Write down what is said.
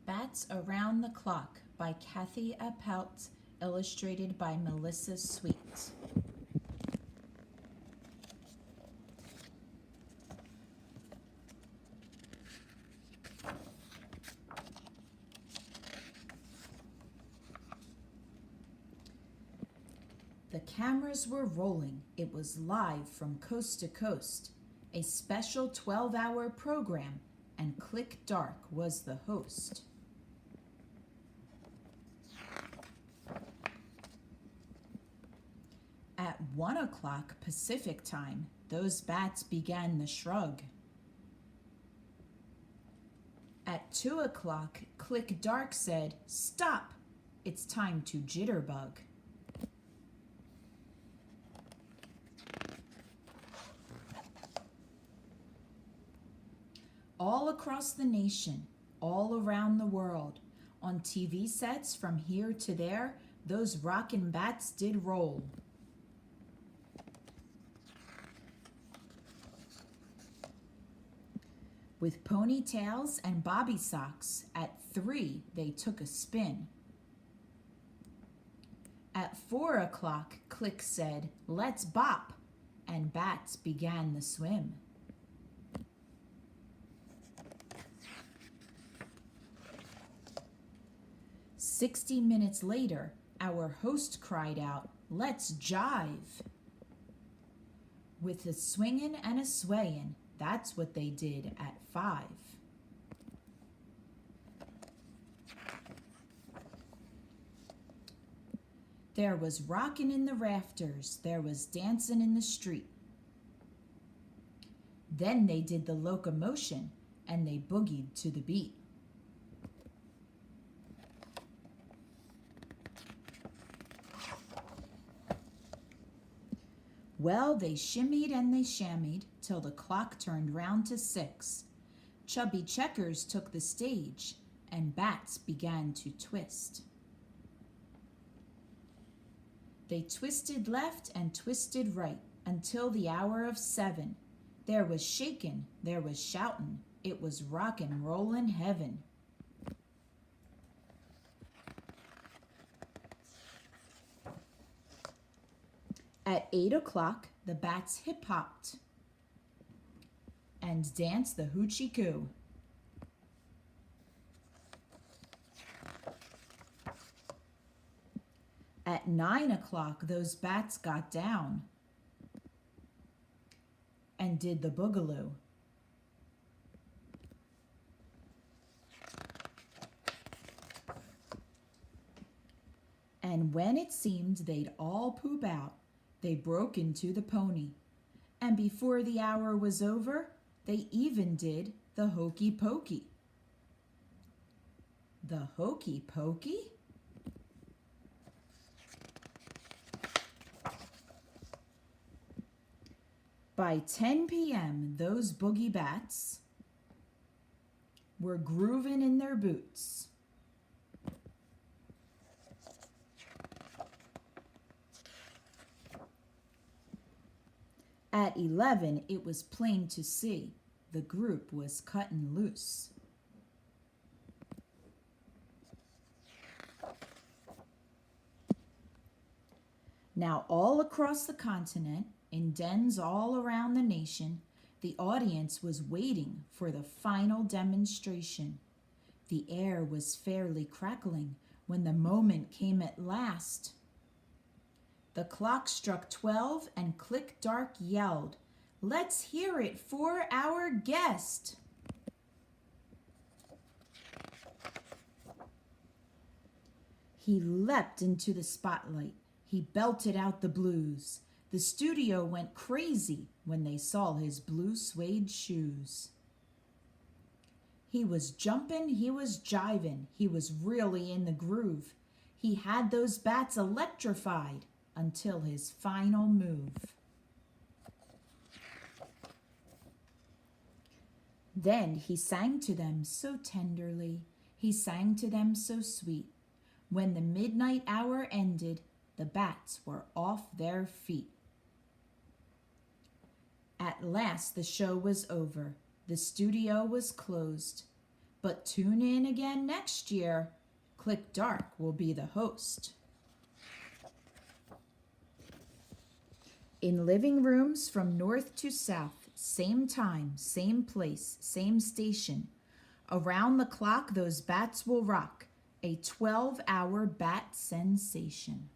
Bats Around the Clock by Kathy Appelt, illustrated by Melissa Sweet. The cameras were rolling. It was live from coast to coast, a special 12-hour program, and Click Dark was the host. At 1 o'clock Pacific time, those bats began the shrug. At 2 o'clock, Click Dark said, "Stop! It's time to jitterbug." All across the nation, all around the world, on TV sets from here to there, those rockin' bats did roll. With ponytails and bobby socks, at 3 they took a spin. At 4 o'clock, Click said, "Let's bop," and bats began the swim. "60 minutes later, our host cried out, 'Let's jive.' With a swingin' and a swayin', that's what they did at 5. There was rockin' in the rafters, there was dancin' in the street. Then they did the locomotion, and they boogied to the beat. Well, they shimmied and they shammied till the clock turned round to 6. Chubby Checkers took the stage, and bats began to twist. They twisted left and twisted right until the hour of 7. There was shakin', there was shoutin', it was rockin' rollin' heaven. At 8 o'clock, the bats hip-hopped and danced the hoochie coo. At 9 o'clock, those bats got down and did the boogaloo. And when it seemed they'd all poop out, they broke into the pony, and before the hour was over, they even did the hokey pokey. The hokey pokey? By 10 p.m., those boogie bats were groovin' in their boots. At 11, it was plain to see the group was cuttin' loose. Now, all across the continent, in dens all around the nation, the audience was waiting for the final demonstration. The air was fairly crackling when the moment came at last. The clock struck 12 and Click Dark yelled, "Let's hear it for our guest." He leapt into the spotlight. He belted out the blues. The studio went crazy when they saw his blue suede shoes. He was jumpin', he was jivin', he was really in the groove. He had those bats electrified until his final move. Then he sang to them so tenderly, he sang to them so sweet. When the midnight hour ended, the bats were off their feet. At last the show was over. The studio was closed. But tune in again next year. Click Dark will be the host. In living rooms from north to south, same time, same place, same station. Around the clock, those bats will rock, a 12-hour bat sensation.